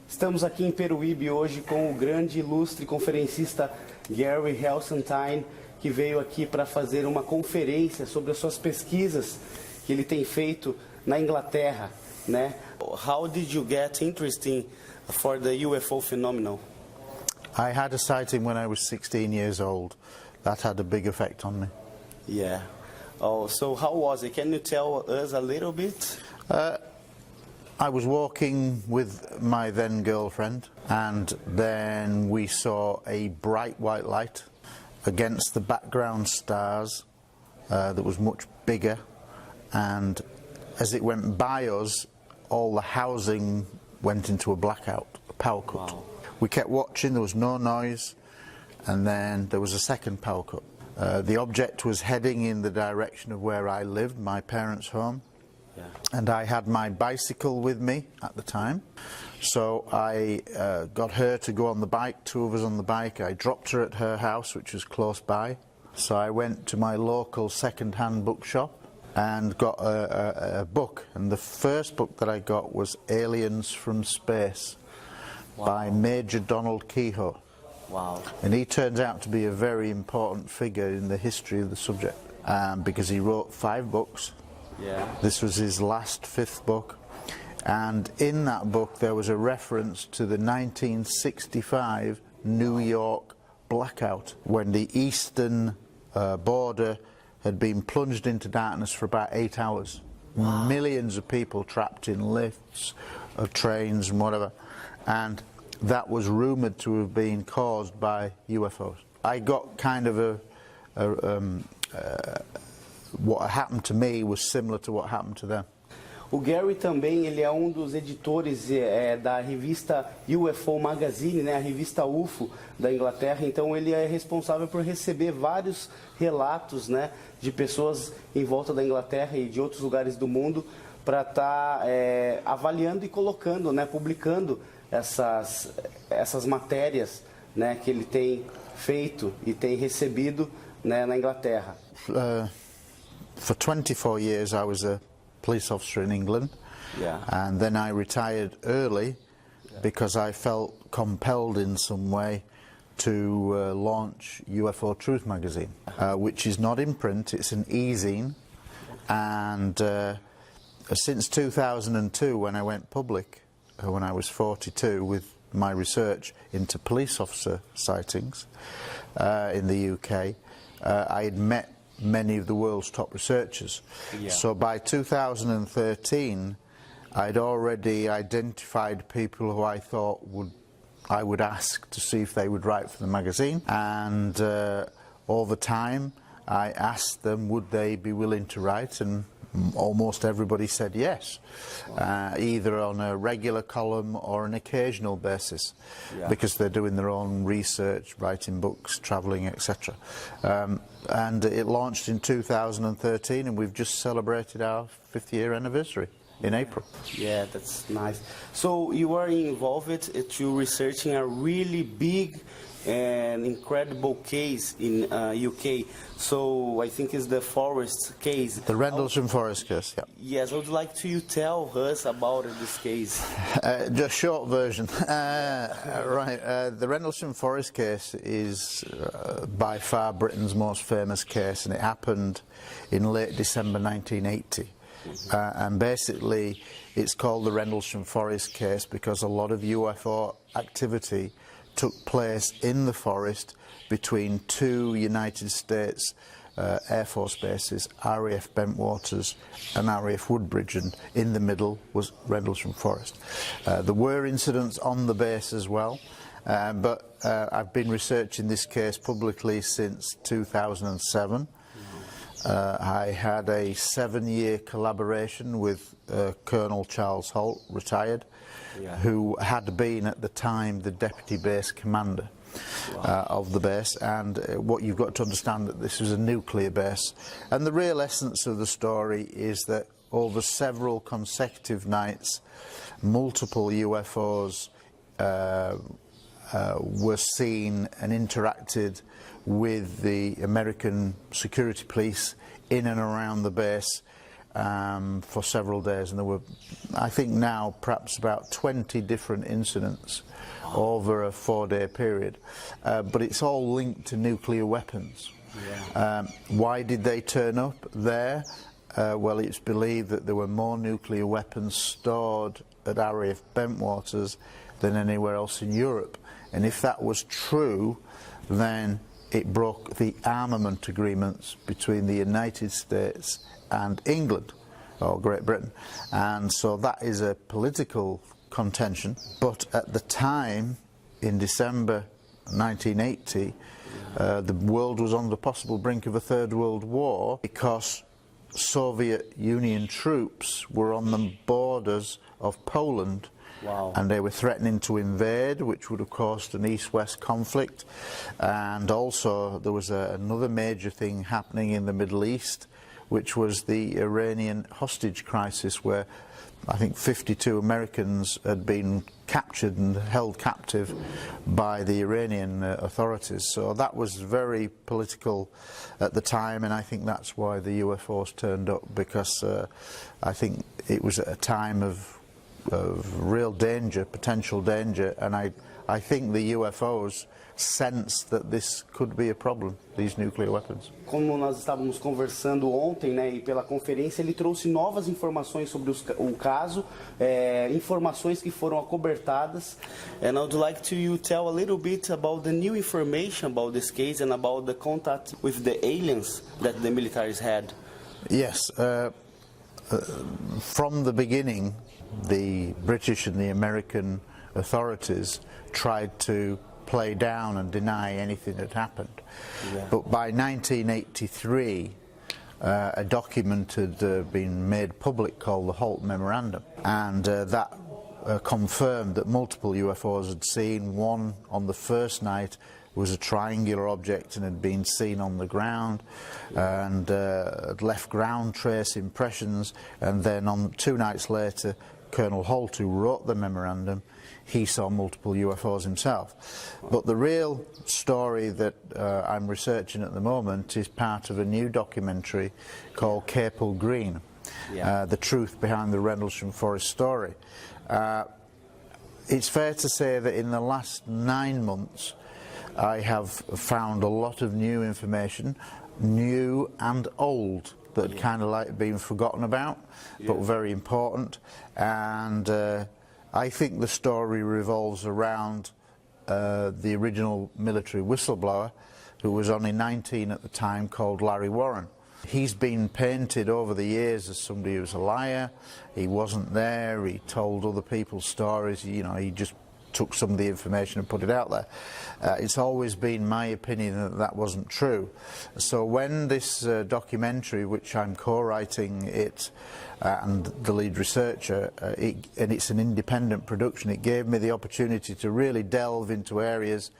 Estamos aqui em Peruíbe hoje com o grande ilustre conferencista Gary Heseltine, que veio aqui para fazer uma conferência sobre as suas pesquisas que ele tem feito na Inglaterra, né? How did you get interested for the UFO phenomenon? I had a sighting when I was 16 years old. That had a big effect on me. Yeah. Oh, so how was it? Can you tell us a little bit? I was walking with my then girlfriend, and then we saw a bright white light against the background stars that was much bigger, and as it went by us, all the housing went into a blackout, a power cut. Wow. We kept watching, there was no noise, and then there was a second power cut. The object was heading in the direction of where I lived, my parents' home. Yeah. And I had my bicycle with me at the time, so I got her to go on the bike, two of us on the bike. I dropped her at her house, which was close by, so I went to my local second-hand bookshop and got a book, and the first book that I got was Aliens from Space. Wow. By Major Donald Kehoe. Wow. And he turns out to be a very important figure in the history of the subject, because he wrote 5 books. Yeah. This was his last 5th book, and in that book there was a reference to the 1965 New York blackout, when the eastern border had been plunged into darkness for about 8 hours. Wow. Millions of people trapped in lifts, of trains and whatever, and that was rumoured to have been caused by UFOs. I got kind of what happened to me was similar to what happened to them. O Gary também ele é um dos editores da revista UFO Magazine, né, a revista UFO da Inglaterra. Então ele é responsável por receber vários relatos, né, de pessoas em volta da Inglaterra e de outros lugares do mundo para estar avaliando e colocando, né, publicando essas matérias, né, que ele tem feito e tem recebido, né, na Inglaterra. For 24 years I was a police officer in England, yeah. And then I retired early, yeah, because I felt compelled in some way to launch UFO Truth magazine, which is not in print, it's an e-zine, and since 2002, when I went public, when I was 42, with my research into police officer sightings in the UK, I had met many of the world's top researchers. Yeah. So by 2013 I'd already identified people who I thought I would ask to see if they would write for the magazine, and over time I asked them would they be willing to write, and almost everybody said yes. Wow. Either on a regular column or an occasional basis, yeah, because they're doing their own research, writing books, travelling, etc. And it launched in 2013, and we've just celebrated our 5th year anniversary in April. Yeah, that's nice. So you are involved to researching a really big and incredible case in UK. So I think it's the Forest case. The Rendlesham Forest case, yeah. Yes, I would like to tell us about this case. Just short version. Right, the Rendlesham Forest case is by far Britain's most famous case, and it happened in late December 1980. And basically it's called the Rendlesham Forest case because a lot of UFO activity took place in the forest between 2 United States Air Force bases, RAF Bentwaters and RAF Woodbridge, and in the middle was Rendlesham Forest. There were incidents on the base as well, but I've been researching this case publicly since 2007. I had a 7-year collaboration with Colonel Charles Holt, retired, yeah, who had been at the time the deputy base commander. Wow. Of the base, and what you've got to understand that this was a nuclear base, and the real essence of the story is that over several consecutive nights multiple UFOs were seen and interacted with the American security police in and around the base, for several days, and there were, I think now, perhaps about 20 different incidents over a 4-day period. But it's all linked to nuclear weapons. Yeah. Why did they turn up there? Well, it's believed that there were more nuclear weapons stored at RAF Bentwaters than anywhere else in Europe. And if that was true, then it broke the armament agreements between the United States and England, or Great Britain. And so that is a political contention. But at the time, in December 1980, the world was on the possible brink of a Third World War because Soviet Union troops were on the borders of Poland. Wow. And they were threatening to invade, which would have caused an East-West conflict. And also there was another major thing happening in the Middle East, which was the Iranian hostage crisis, where I think 52 Americans had been captured and held captive by the Iranian authorities. So that was very political at the time, and I think that's why the UFOs turned up, because I think it was at a time of real danger, potential danger, and I think the UFOs sensed that this could be a problem, these nuclear weapons. Como nós estávamos conversando ontem, né, e pela conferência, ele trouxe novas informações sobre o caso, informações que foram acobertadas. And I would like to you tell a little bit about the new information about this case and about the contact with the aliens that the militaries had. Yes, from the beginning, the British and the American authorities tried to play down and deny anything that happened. Yeah. But by 1983, a document had been made public called the Holt Memorandum, and that confirmed that multiple UFOs had seen. One on the first night was a triangular object and had been seen on the ground, and had left ground trace impressions, and then on 2 nights later, Colonel Holt, who wrote the memorandum, he saw multiple UFOs himself. But the real story that I'm researching at the moment is part of a new documentary called Capel Green, The Truth Behind the Rendlesham Forest Story. It's fair to say that in the last 9 months I have found a lot of new information, new and old, that kind of like been forgotten about, but very important. And I think the story revolves around the original military whistleblower, who was only 19 at the time, called Larry Warren. He's been painted over the years as somebody who's a liar. He wasn't there, he told other people's stories, you know, he just took some of the information and put it out there. It's always been my opinion that that wasn't true. So when this documentary, which I'm co-writing it and the lead researcher, and it's an independent production, it gave me the opportunity to really delve into areas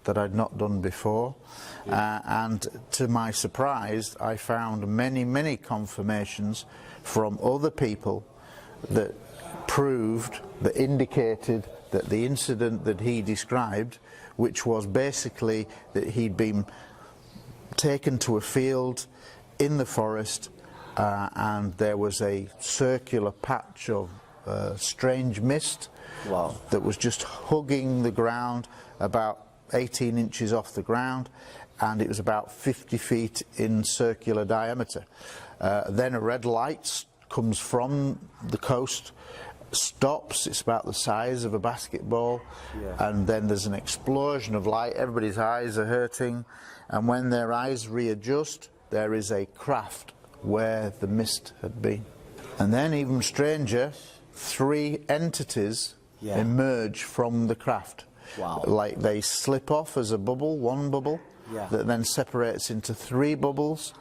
that I'd not done before. And to my surprise, I found many confirmations from other people that proved, that indicated that the incident that he described, which was basically that he'd been taken to a field in the forest and there was a circular patch of strange mist that was just hugging the ground about 18 inches off the ground, and it was about 50 feet in circular diameter. Then a red light comes from the coast, stops, it's about the size of a basketball, and then there's an explosion of light, everybody's eyes are hurting, and when their eyes readjust, there is a craft where the mist had been. And then, even stranger, 3 entities emerge from the craft. Like they slip off as a bubble, one bubble, that then separates into 3 bubbles,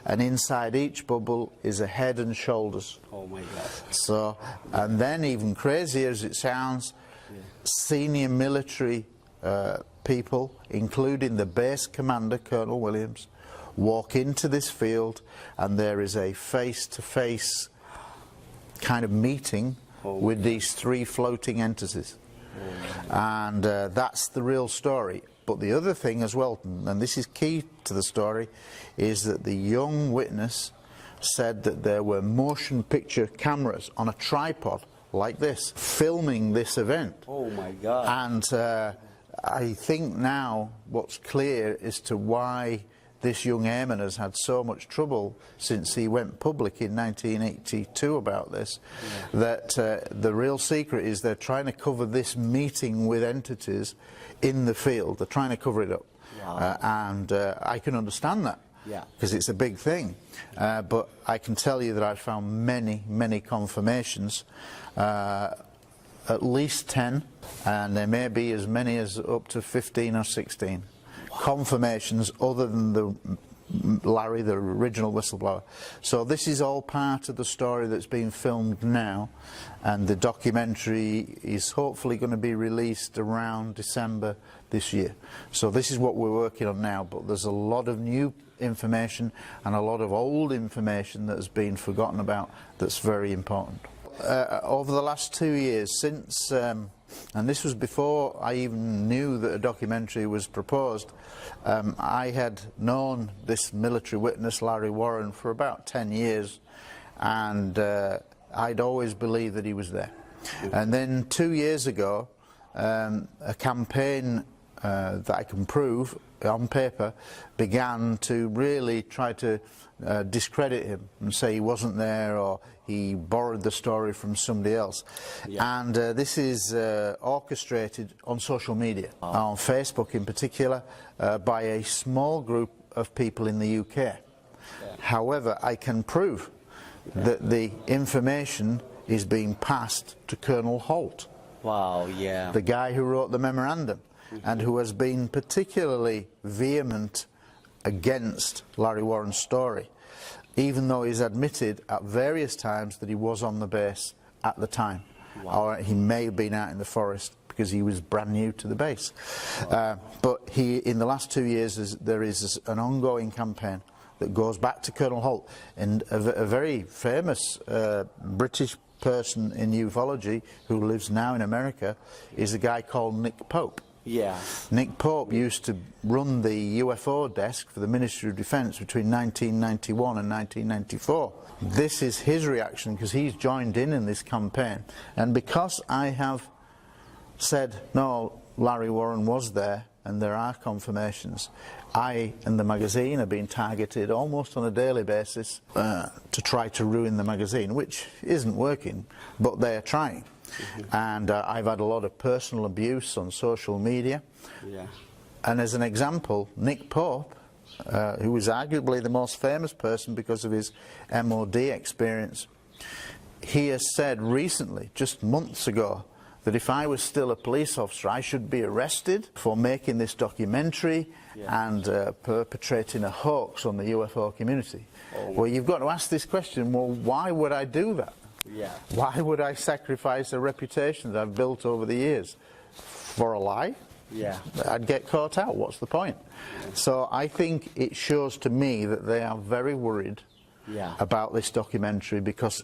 and inside each bubble is a head and shoulders. Oh my God. So, and then, even crazier as it sounds, senior military people, including the base commander, Colonel Williams, walk into this field, and there is a face-to-face kind of meeting with these 3 floating entities. And that's the real story. But the other thing as well, and this is key to the story, is that the young witness said that there were motion picture cameras on a tripod like this, filming this event. Oh my God. And I think now what's clear as to why this young airman has had so much trouble since he went public in 1982 about this, that the real secret is they're trying to cover this meeting with entities in the field. They're trying to cover it up. Wow. And I can understand that. Yeah. Because it's a big thing. But I can tell you that I've found many, many confirmations, at least 10, and there may be as many as up to 15 or 16 confirmations other than the Larry, the original whistleblower. So this is all part of the story that's being filmed now, and the documentary is hopefully going to be released around December this year. So this is what we're working on now, but there's a lot of new information and a lot of old information that has been forgotten about that's very important. Over the last 2 years, since, and this was before I even knew that a documentary was proposed, I had known this military witness, Larry Warren, for about 10 years, and I'd always believed that he was there. And then 2 years ago, a campaign that I can prove on paper began to really try to discredit him and say he wasn't there, or he borrowed the story from somebody else. And this is orchestrated on social media, on Facebook in particular, by a small group of people in the UK. However, I can prove that the information is being passed to Colonel Holt. Wow, yeah. The guy who wrote the memorandum, and who has been particularly vehement against Larry Warren's story, even though he's admitted at various times that he was on the base at the time. Wow. Or he may have been out in the forest because he was brand new to the base. Wow. But in the last 2 years, there is an ongoing campaign that goes back to Colonel Holt, and a very famous British person in ufology who lives now in America is a guy called Nick Pope. Yeah. Nick Pope used to run the UFO desk for the Ministry of Defence between 1991 and 1994. This is his reaction, because he's joined in this campaign. And because I have said, no, Larry Warren was there, and there are confirmations, I and the magazine are being targeted almost on a daily basis to try to ruin the magazine, which isn't working, but they're trying. And I've had a lot of personal abuse on social media. Yeah. And as an example, Nick Pope, who is arguably the most famous person because of his MOD experience, he has said recently, just months ago, that if I was still a police officer, I should be arrested for making this documentary and perpetrating a hoax on the UFO community. Well, you've got to ask this question, well, why would I do that? Yeah. Why would I sacrifice a reputation that I've built over the years for a lie? Yeah. I'd get caught out. What's the point? So I think it shows to me that they are very worried about this documentary, because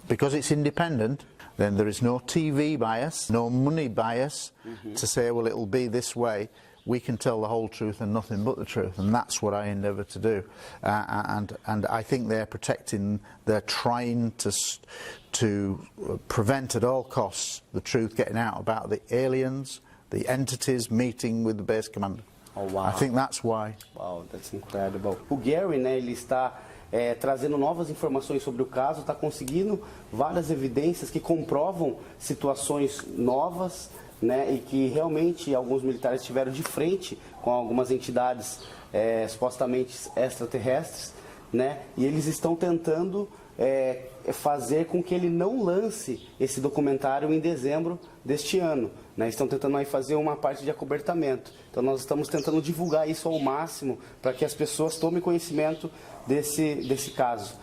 it's independent. Then there is no TV bias, no money bias to say, well, it'll be this way. We can tell the whole truth and nothing but the truth, and that's what I endeavour to do. And I think they're protecting, they're trying to prevent at all costs the truth getting out about the aliens, the entities meeting with the base commander. Oh, wow. I think that's why. Wow, that's incredible. O Gary, né, ele está trazendo novas informações sobre o caso, está conseguindo várias evidências que comprovam situações novas, né, e que realmente alguns militares estiveram de frente com algumas entidades supostamente extraterrestres, né, e eles estão tentando fazer com que ele não lance esse documentário em dezembro deste ano, né, estão tentando aí fazer uma parte de acobertamento. Então nós estamos tentando divulgar isso ao máximo para que as pessoas tomem conhecimento desse caso.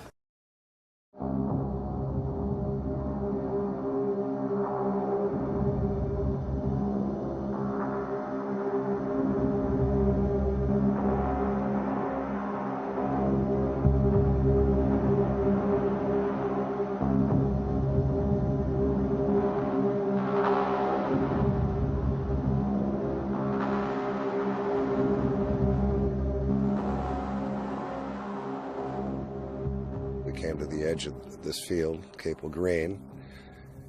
came to the edge of this field, Capel Green.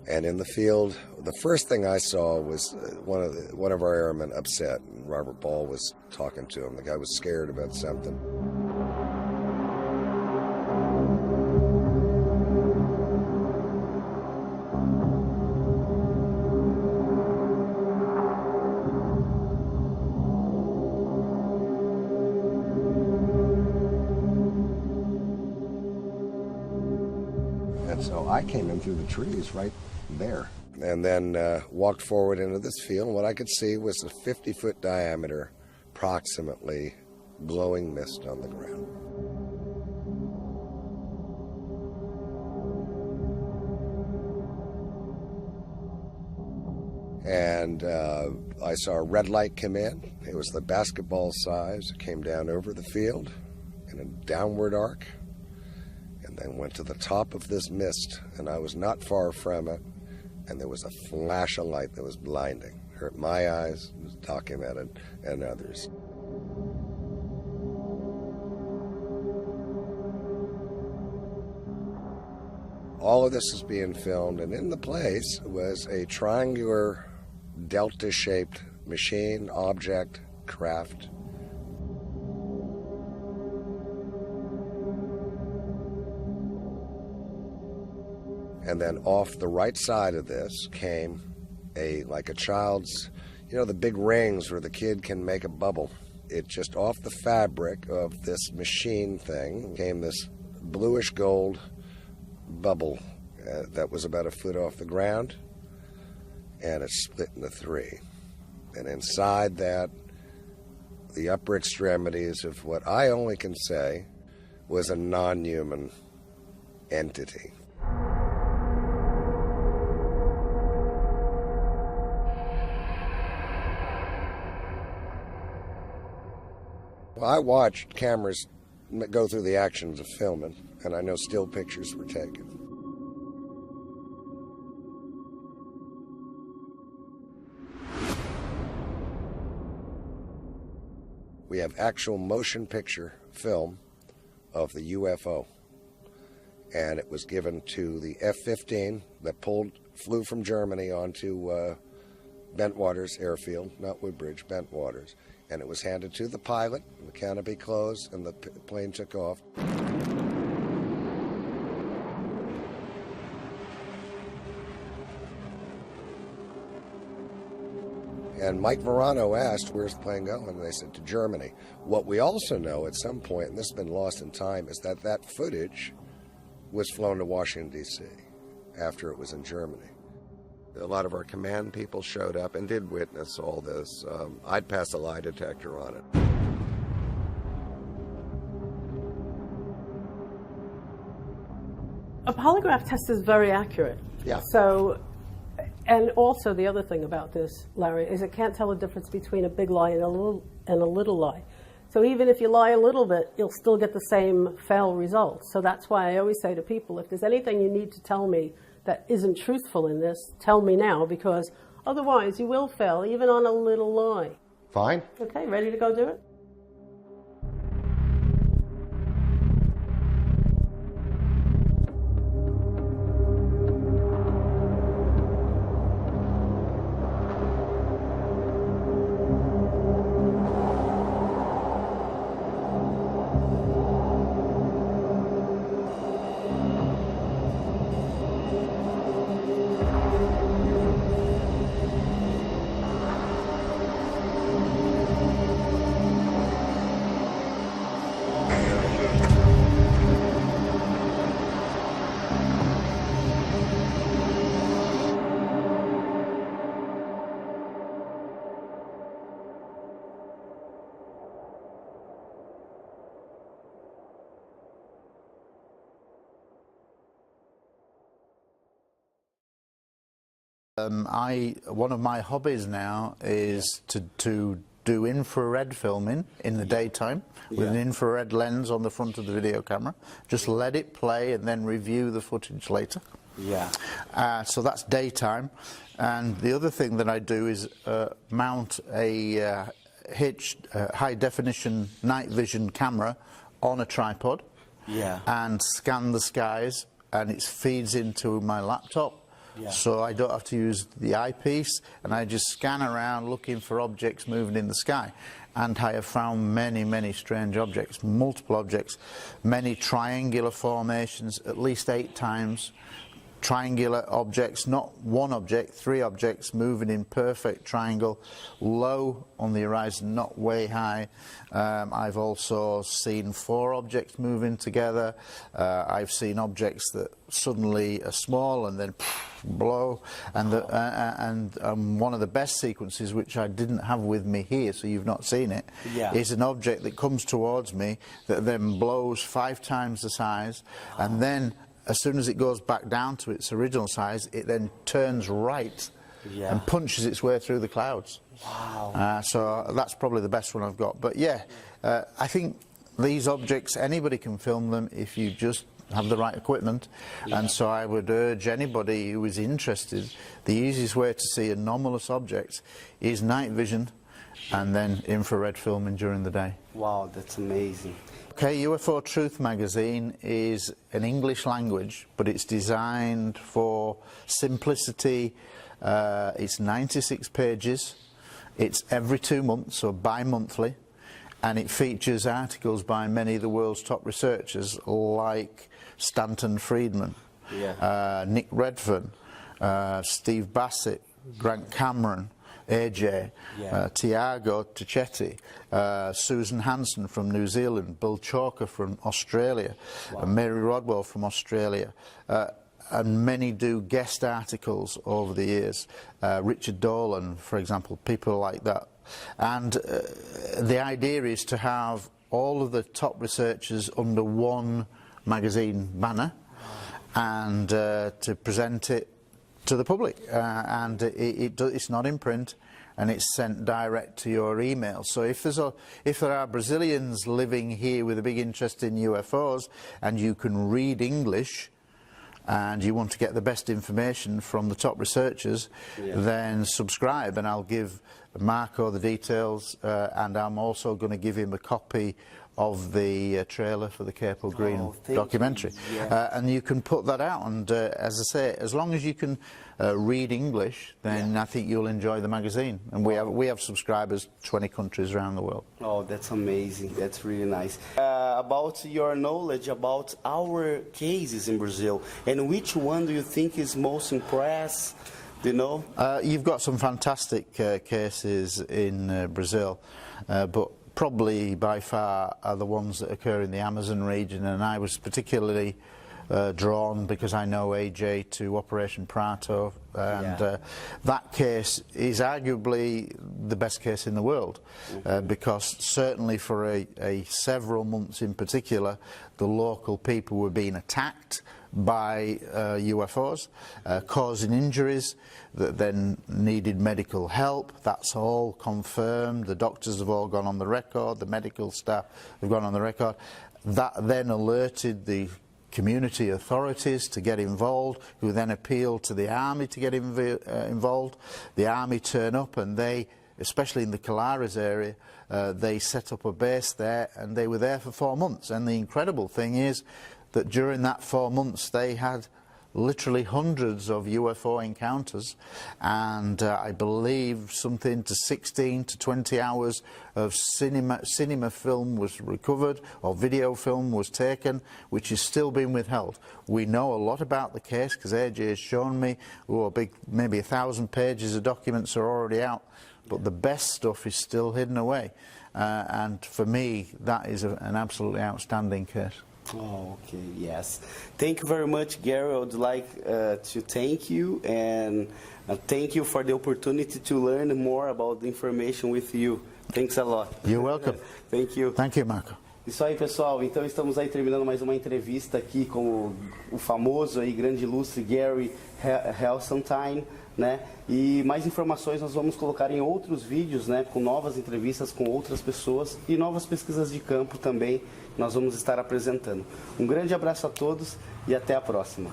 And in the field, the first thing I saw was one of our airmen upset. And Robert Ball was talking to him. The guy was scared about something. And so I came in through the trees right there. And then walked forward into this field, and what I could see was a 50-foot diameter, approximately, glowing mist on the ground. And I saw a red light come in. It was the basketball size. It came down over the field in a downward arc, and then went to the top of this mist, and I was not far from it, and there was a flash of light that was blinding. Hurt my eyes, it was documented, and others. All of this is being filmed, and in the place was a triangular, delta-shaped machine, object, craft. And then off the right side of this came like a child's, you know, the big rings where the kid can make a bubble. It just off the fabric of this machine thing came this bluish gold bubble that was about a foot off the ground, and it split into three. And inside that, the upper extremities of what I only can say was a non-human entity. Well, I watched cameras go through the actions of filming, and I know still pictures were taken. We have actual motion picture film of the UFO, and it was given to the F-15 that flew from Germany onto Bentwaters Airfield, not Woodbridge, Bentwaters. And it was handed to the pilot, the canopy closed, and the plane took off. And Mike Verano asked, where's the plane going? And they said, to Germany. What we also know at some point, and this has been lost in time, is that that footage was flown to Washington, D.C. after it was in Germany. A lot of our command people showed up and did witness all this. I'd pass a lie detector on it. A polygraph test is very accurate. Yeah. So, and also the other thing about this, Larry, is it can't tell the difference between a big lie and a little lie. So even if you lie a little bit, you'll still get the same fail results. So that's why I always say to people, if there's anything you need to tell me that isn't truthful in this, tell me now, because otherwise you will fail, even on a little lie. Fine. Okay, ready to go do it? One of my hobbies now is to do infrared filming in the daytime with an infrared lens on the front of the video camera. Just let it play and then review the footage later. Yeah. So that's daytime. And the other thing that I do is mount a hitched high definition night vision camera on a tripod. and scan the skies, and it feeds into my laptop. So I don't have to use the eyepiece, and I just scan around looking for objects moving in the sky. And I have found many, many strange objects, multiple objects, many triangular formations, at least 8 times. Triangular objects, not one object, 3 objects moving in perfect triangle, low on the horizon, not way high. I've also seen 4 objects moving together. I've seen objects that suddenly are small and then blow. And one of the best sequences, which I didn't have with me here, so you've not seen it, is an object that comes towards me that then blows 5 times the size, and then as soon as it goes back down to its original size, it then turns right and punches its way through the clouds. Wow. So that's probably the best one I've got. But yeah, I think these objects, anybody can film them if you just have the right equipment. And so I would urge anybody who is interested, the easiest way to see anomalous objects is night vision and then infrared filming during the day. Wow, that's amazing. Okay, UFO Truth magazine is an English language, but it's designed for simplicity. It's 96 pages. It's every 2 months, so bi-monthly, and it features articles by many of the world's top researchers like Stanton Friedman, Nick Redfern, Steve Bassett, Grant Cameron, AJ, Tiago Tichetti, Susan Hansen from New Zealand, Bill Chalker from Australia, Mary Rodwell from Australia, and many do guest articles over the years. Richard Dolan, for example, people like that. And the idea is to have all of the top researchers under one magazine banner and to present it to the public, and it's not in print, and it's sent direct to your email. So if there are Brazilians living here with a big interest in UFOs, and you can read English, and you want to get the best information from the top researchers, then subscribe, and I'll give Marco the details, and I'm also going to give him a copy of the trailer for the Capel Green documentary. And you can put that out, and as I say, as long as you can read English, then I think you'll enjoy the magazine. And we have subscribers 20 countries around the world. Oh, that's amazing. That's really nice. About your knowledge about our cases in Brazil, and which one do you think is most impressed? Do you know? You've got some fantastic cases in Brazil, but probably by far are the ones that occur in the Amazon region, and I was particularly drawn, because I know AJ, to Operation Prato, and that case is arguably the best case in the world, because certainly for a several months in particular, the local people were being attacked by UFOs, causing injuries that then needed medical help. That's all confirmed. The doctors have all gone on the record, the medical staff have gone on the record. That then alerted the community authorities to get involved, who then appealed to the army to get involved. The army turn up, and they, especially in the Colares area, they set up a base there, and they were there for 4 months. And the incredible thing is that during that 4 months they had literally hundreds of UFO encounters, and I believe something to 16 to 20 hours of cinema film was recovered, or video film was taken, which is still being withheld. We know a lot about the case because AJ has shown me, maybe 1,000 pages of documents are already out, but the best stuff is still hidden away, and for me that is an absolutely outstanding case. Oh, okay, yes. Thank you very much, Gary. I would like to thank you, and thank you for the opportunity to learn more about the information with you. Thanks a lot. You're welcome. Thank you. Thank you, Marco. Isso aí, pessoal. Então estamos aí terminando mais uma entrevista aqui com o famoso e grande ilustre Gary Heseltine, né? E mais informações nós vamos colocar em outros vídeos, né? Com novas entrevistas com outras pessoas e novas pesquisas de campo também nós vamos estar apresentando. Um grande abraço a todos e até a próxima.